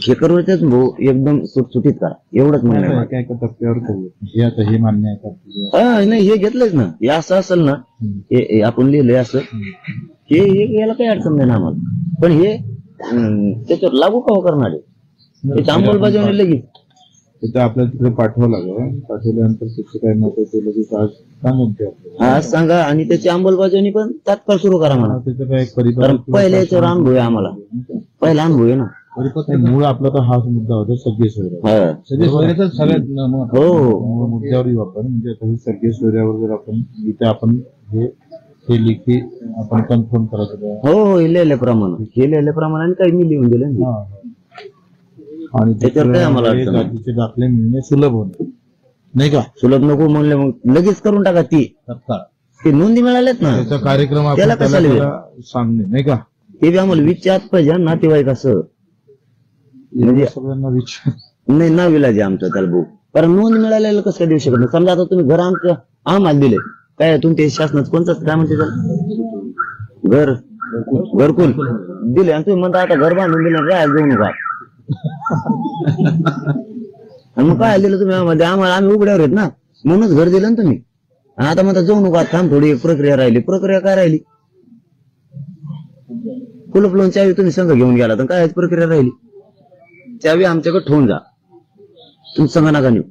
हे करू भाऊ एकदम सुटसुटीत करा, एवढंच म्हणणं. काय टप्प्यावर करू हे आता हे मान्य आहे का? नाही हे घेतलंच ना, हे असं असेल ना, हे आपण लिहिलंय असं, हे याला काही अडचण नाही ना आम्हाला. पण हे त्याच्यावर लागू का करणार आहे, त्याची अंमलबजावणी लगेच तिथं आपल्याला तिकडे पाठवावं लागेल. पाठवल्यानंतर तिथे काय मत ते लगेच आज सांगून आज सांगा, आणि त्याची अंमलबजावणी पण तात्काळ सुरू करा म्हणा. त्याचं काय कारण पहिल्या याच्यावर अनुभव आहे आम्हाला, पहिला अनुभव आहे ना. मूळ आपला तर हाच मुद्दा होता, सगळे सोयऱ्या. सगळे सोयऱ्याचा सगळ्यात हो मुद्द्यावर वापर म्हणजे आता ही सगळे सोयऱ्यावर जर आपण इथे आपण हे लिखी आपण कन्फर्म करायचं. हो हे लिहिल्याप्रमाणे आणि काही मी लिहून दिलं आणि त्याच्यावर काय आम्हाला जातीचे दाखले मिळणे सुलभ होणे नाही का? सुलभ नको म्हणले मग लगेच करून टाका. ती नोंदी मिळाल्यात ना, त्याचा कार्यक्रम त्याला कशाला सांगणे नाही का? ते बी आम्हाला विचारत पाहिजे नातेवाईक असं म्हणजे सगळ्यांना विचार नाही ना विलाज आमचं त्याला भाऊ. कारण नोंद मिळालेलं कसं काय देऊ शकत नाही. समजा आता तुम्ही घर आम्हाला दिले काय, तुमच्या शासनाचं कोणतं काय म्हणते त्याला, घरकुल दिले आणि तुम्ही म्हणता आता घर बांधून दिलं काय जाऊ नका. आणि मग काय दिलं तुम्ही आम्हाला आम्ही उघड्यावर आहेत ना, म्हणूनच घर दिलं ना तुम्ही. आता म्हणता जाऊ नका, थांब थोडी प्रक्रिया राहिली. प्रक्रिया काय राहिली? कुलप लोन चावी तुम्ही संघ घेऊन गेला तर काय प्रक्रिया राहिली? चावी आमच्याकडे ठेवून जा, तुम्ही संघ नका नेऊ.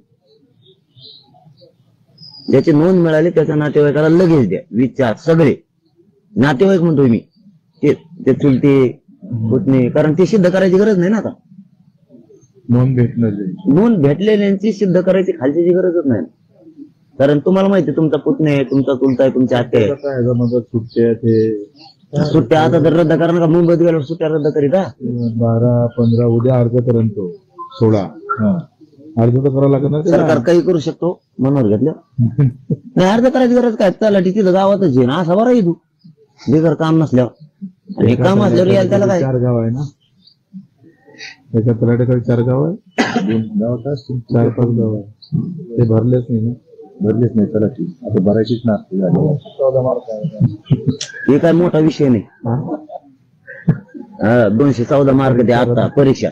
ज्याची नोंद मिळाली त्याच्या नातेवाईकाला लगेच द्या. विचार सगळे नातेवाईक म्हणतोय मी, ते चुलते पुतणे, कारण ते सिद्ध करायची गरज नाही ना. आता नोंद भेटलेल्यांची सिद्ध करायची खालची गरजच नाही. कारण तुम्हाला माहिती तुमचा पुतणे आहे, तुमचा चुलता आहे, तुमच्या आत्या आहे. सुट्ट्या आता जर रद्द करणार का? मुंबईत गेल्यावर सुट्ट्या रद्द करीत 12-15 उद्या अर्ज पर्यंत 16 अर्ज तर करावं लागणार. सरकार काही करू शकतो मनावर घेतलं नाही. अर्ज करायची गरज काय? चला तिथं गावातच आहे ना, असा बरा येतो बेगर काम नसल्यावर. आणि काम असल्यावर यायला त्याला काय? 4 गाव आहे ना त्याच्या तलाट्याकडे 4 गाव आहे, 4-5 गाव आहे. ते भरलेच नाही ना, भरलेच नाही. चला ठीक, आता भरायचीच ना. हे काय मोठा विषय नाही. 214 मार्क द्या आता परीक्षा,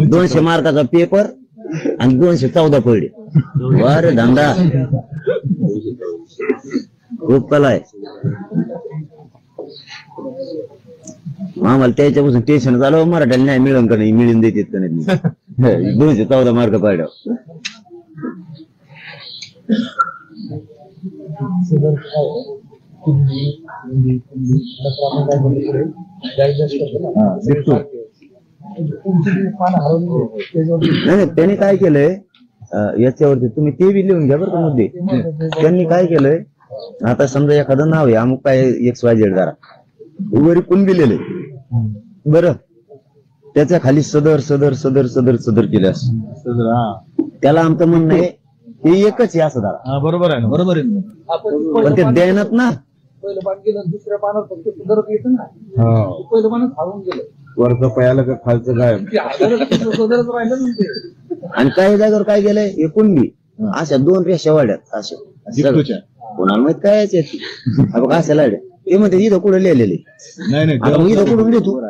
200 मार्काचा पेपर आणि 214 पडले. वर धंदा खूप कला आहे. आम्हाला त्याच्यापासून टेन्शन झालं, मराठ्याला न्याय मिळून का नाही, मिळून देतात का नाही. 214 मार्क पाडल्यावर नाही. त्यांनी काय केलंय याच्यावरती, तुम्ही ते बी लिहून घ्या बरं का मुद्दे. त्यांनी काय केलंय, आता समजा एखादं नाव आहे अमुक काय XYZ जरा वरी कुणबी लिहिले बरं, त्याच्या खाली सदर सदर सदर सदर सदर केलं असं, त्याला आमचं म्हणणं आहे हे एकच आहे असं जरा. बरोबर आहे ना, बरोबर आहे. पण ते देण्यात ना पहिलं पान गेलं, दुसऱ्या पानावर फक्त सुधारत येतं ना, पहिलं पानच हरवून गेलं. वरचं पयाला का खालचं काय सुधारत राहिलं ना ते. आणि काही जागेवर काय गेलंय, हे कुणबी अशा 2 रेषा वाढ्यात अशा, कोणाला माहित काय अशा लाड्या. ते म्हणते इथं कुठं लिहिलेले, मग इथं कुठून लिहितो?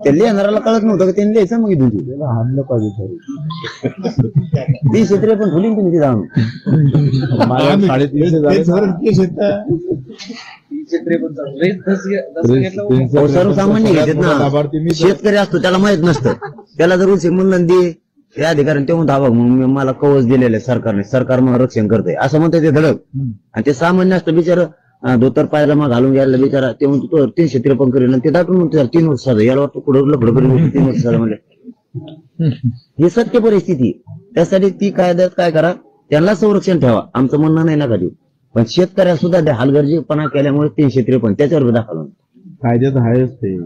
त्या लिहिणाऱ्याला कळत नव्हतं का त्यांनी लिहायचं, मग इथून त्याला हाणलं पाहिजे. 353 फुलीन तुम्ही तिथं आणून. 353 सर्वसामान्य घेतात ना, शेतकरी असतो त्याला माहित नसतं. त्याला जर उलसे म्हणलं दे ते अधिकारी, ते म्हणतो बघ मग मला कवच दिलेलं आहे सरकारने, सरकार मग रक्षण करतंय असं म्हणतं ते धडक. आणि ते सामान्य असतं बिचार, धोतर पायाला मग घालून घ्यायला बिचारा, ते म्हणतो तो 353 करेल आणि ते दाटून म्हणतो 3 वर्ष झालं, याला वाटतं पुढं लफडं करेल 3 वर्ष झालं म्हणजे. ही सत्य परिस्थिती. त्यासाठी ती कायद्यात काय करा, त्यांना संरक्षण ठेवा, आमचं म्हणणं नाही नका देऊ. पण शेतकऱ्या सुद्धा त्या हलगर्जीपणा केल्यामुळे 353 त्याच्यावर दाखल. कायद्यात आहेच ते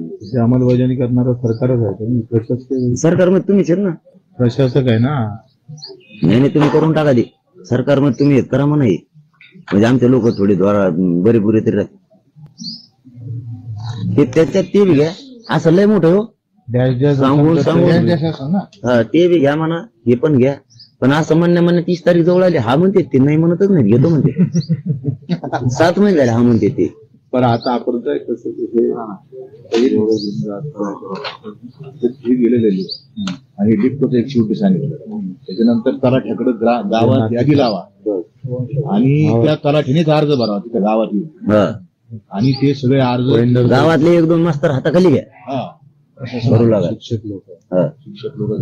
अंमलबजावणी करणारं सरकारच आहे. सरकारमध्ये तुम्हीच आहेत ना, प्रशासक आहे ना. नाही तुम्ही करून टाका दे, सरकारमध्ये तुम्ही येत करा म्हणा, म्हणजे आमचे लोक थोडी बरी बुरी तरी राहते. त्याच्यात ते बी घ्या, असं लय मोठं हो सांगून ते बी घ्या म्हणा, हे पण घ्या. पण असं म्हणण्या 30 तारीख जवळ आली, हा म्हणते ते नाही म्हणतच नाही, घेतो म्हणते. 7 महिने झाले हा म्हणते ते. पण आता आपण काय कसं हे गेलेले आणि डिप्टोचं एक शेवटी सांगितलं त्याच्यानंतर तलाठ्याकडे गावात यादी लावा आणि त्या तलाठीनेच अर्ज भरावा तिथे गावात येऊन आणि ते सगळे अर्ज गावातले 1-2 मास्तर हाताखाली घ्या करू लागा. शिक्षक लोक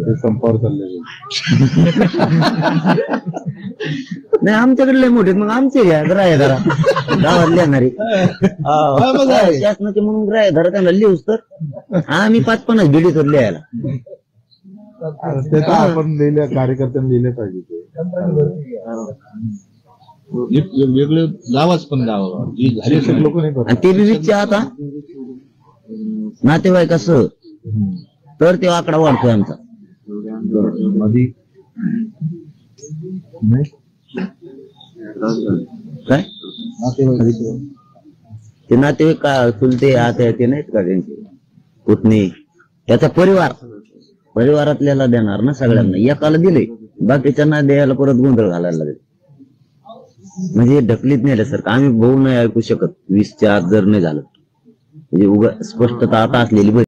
ते संपावर चाललेले नाही आमच्याकडे लय मोठे मग आमचे घ्या ग्राह्य धरा गावातले येणारे शासनाचे म्हणून ग्राह्य धरा त्यांना लिहूच तर आम्ही 5-50 बिडी तर लिहायला ते तर आपण लिहिल्या कार्यकर्त्यांनी लिहिले पाहिजे ते वेगवेगळे गावाच पण गाव लोक नाही आणि ते बी विचार आता नातेवाईक असं तर ते आकडा वाढतोय आमचा मध्ये काय ते नातेवाईक का चुलते आता ते नाहीत का त्यांचे पुतणी त्याचा परिवारातल्याला देणार ना सगळ्यांना एकाला दिले बाकीच्यांना द्यायला परत गोंधळ घालायला लागेल म्हणजे ढकलीत नेल्यासारखं आम्ही भाऊ नाही ऐकू शकत 20च्या आत जर नाही झालं म्हणजे उगा स्पष्टता आता असलेली